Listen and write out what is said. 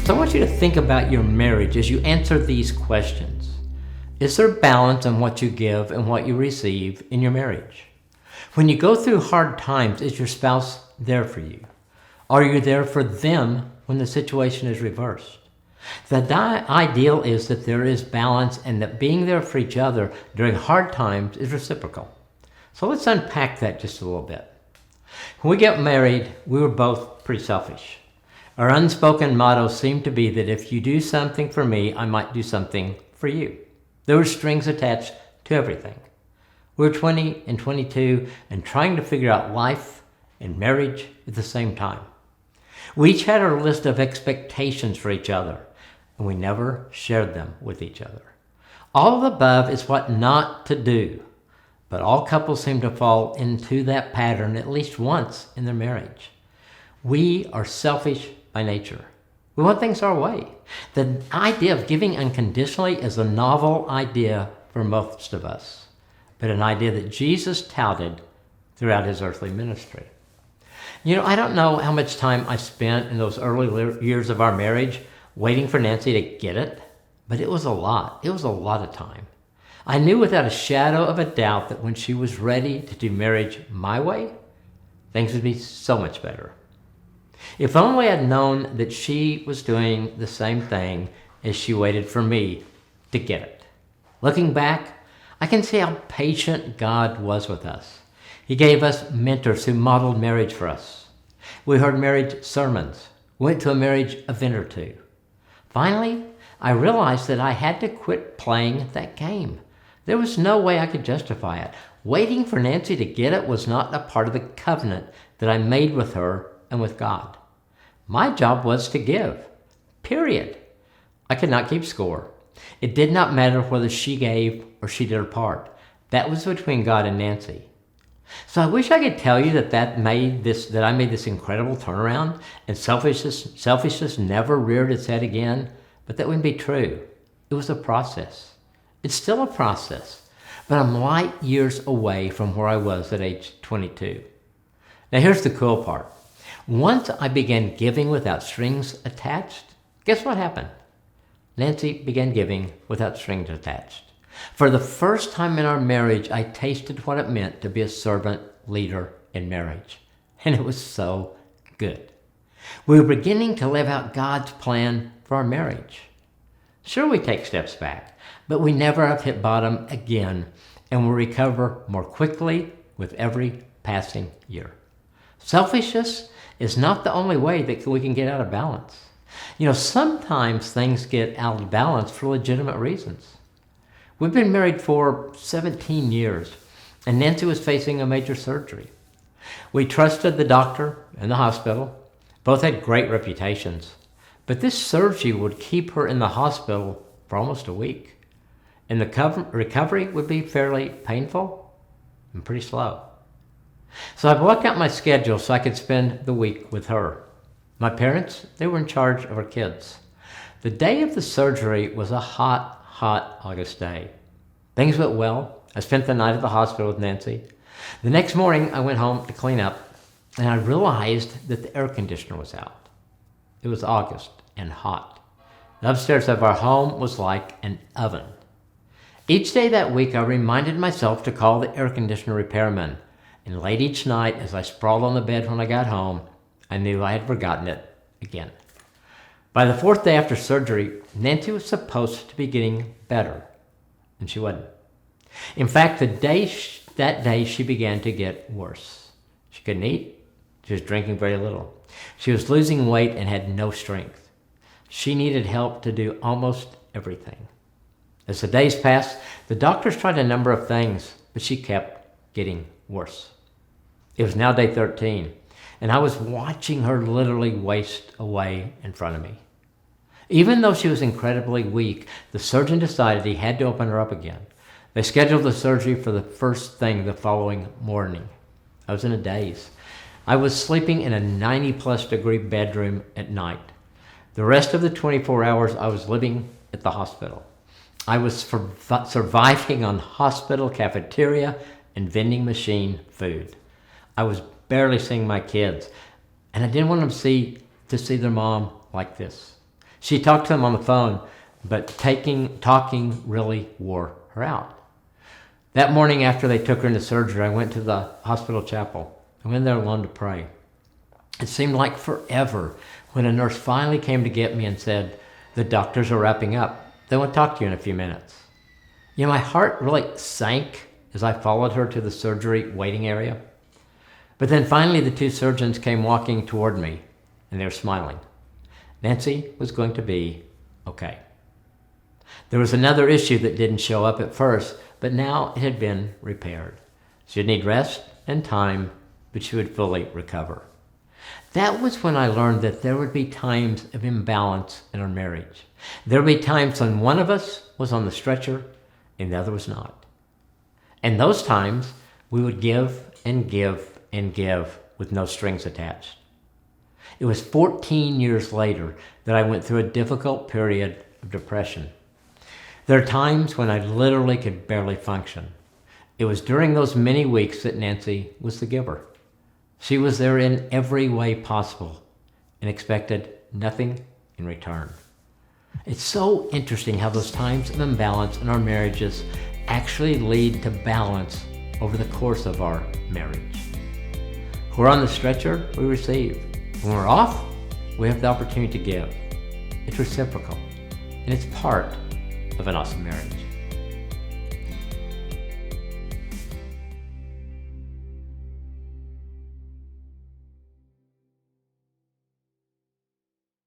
So I want you to think about your marriage as you answer these questions. Is there balance in what you give and what you receive in your marriage? When you go through hard times, is your spouse there for you? Are you there for them when the situation is reversed? The ideal is that there is balance and that being there for each other during hard times is reciprocal. So let's unpack that just a little bit. When we got married, we were both pretty selfish. Our unspoken motto seemed to be that if you do something for me, I might do something for you. There were strings attached to everything. We were 20 and 22 and trying to figure out life and marriage at the same time. We each had our list of expectations for each other, and we never shared them with each other. All of the above is what not to do, but all couples seem to fall into that pattern at least once in their marriage. We are selfish by nature. We want things our way. The idea of giving unconditionally is a novel idea for most of us, but an idea that Jesus touted throughout his earthly ministry. I don't know how much time I spent in those early years of our marriage waiting for Nancy to get it, but it was a lot. It was a lot of time. I knew without a shadow of a doubt that when she was ready to do marriage my way, things would be so much better. If only I'd known that she was doing the same thing as she waited for me to get it. Looking back, I can see how patient God was with us. He gave us mentors who modeled marriage for us. We heard marriage sermons, went to a marriage event or two. Finally, I realized that I had to quit playing that game. There was no way I could justify it. Waiting for Nancy to get it was not a part of the covenant that I made with her and with God. My job was to give, period. I could not keep score. It did not matter whether she gave or she did her part. That was between God and Nancy. So I wish I could tell you that I made this incredible turnaround and selfishness never reared its head again, but that wouldn't be true. It was a process. It's still a process, but I'm light years away from where I was at age 22. Now here's the cool part. Once I began giving without strings attached, guess what happened? Nancy began giving without strings attached. For the first time in our marriage, I tasted what it meant to be a servant leader in marriage. And it was so good. We were beginning to live out God's plan for our marriage. Sure, we take steps back, but we never have hit bottom again, and we'll recover more quickly with every passing year. Selfishness is not the only way that we can get out of balance. Sometimes things get out of balance for legitimate reasons. We've been married for 17 years, and Nancy was facing a major surgery. We trusted the doctor and the hospital. Both had great reputations, but this surgery would keep her in the hospital for almost a week, and the recovery would be fairly painful and pretty slow. So I blocked out my schedule so I could spend the week with her. My parents, they were in charge of our kids. The day of the surgery was a hot August day. Things went well. I spent the night at the hospital with Nancy. The next morning, I went home to clean up, and I realized that the air conditioner was out. It was August and hot. The upstairs of our home was like an oven. Each day that week, I reminded myself to call the air conditioner repairman, and late each night, as I sprawled on the bed when I got home, I knew I had forgotten it again. By the fourth day after surgery, Nancy was supposed to be getting better, and she wasn't. In fact, that day she began to get worse. She couldn't eat. She was drinking very little. She was losing weight and had no strength. She needed help to do almost everything. As the days passed, the doctors tried a number of things, but she kept getting worse. It was now day 13, and I was watching her literally waste away in front of me. Even though she was incredibly weak, the surgeon decided he had to open her up again. They scheduled the surgery for the first thing the following morning. I was in a daze. I was sleeping in a 90-plus degree bedroom at night. The rest of the 24 hours I was living at the hospital. I was surviving on hospital cafeteria and vending machine food. I was barely seeing my kids, and I didn't want them to see their mom like this. She talked to him on the phone, but talking really wore her out. That morning after they took her into surgery, I went to the hospital chapel. I went there alone to pray. It seemed like forever when a nurse finally came to get me and said, "The doctors are wrapping up. They want to talk to you in a few minutes." You know, my heart really sank as I followed her to the surgery waiting area. But then finally the two surgeons came walking toward me, and they were smiling. Nancy was going to be okay. There was another issue that didn't show up at first, but now it had been repaired. She'd need rest and time, but she would fully recover. That was when I learned that there would be times of imbalance in our marriage. There would be times when one of us was on the stretcher and the other was not. And those times, we would give and give and give with no strings attached. It was 14 years later that I went through a difficult period of depression. There are times when I literally could barely function. It was during those many weeks that Nancy was the giver. She was there in every way possible and expected nothing in return. It's so interesting how those times of imbalance in our marriages actually lead to balance over the course of our marriage. When we're on the stretcher, we receive. When we're off, we have the opportunity to give. It's reciprocal, and it's part of an awesome marriage.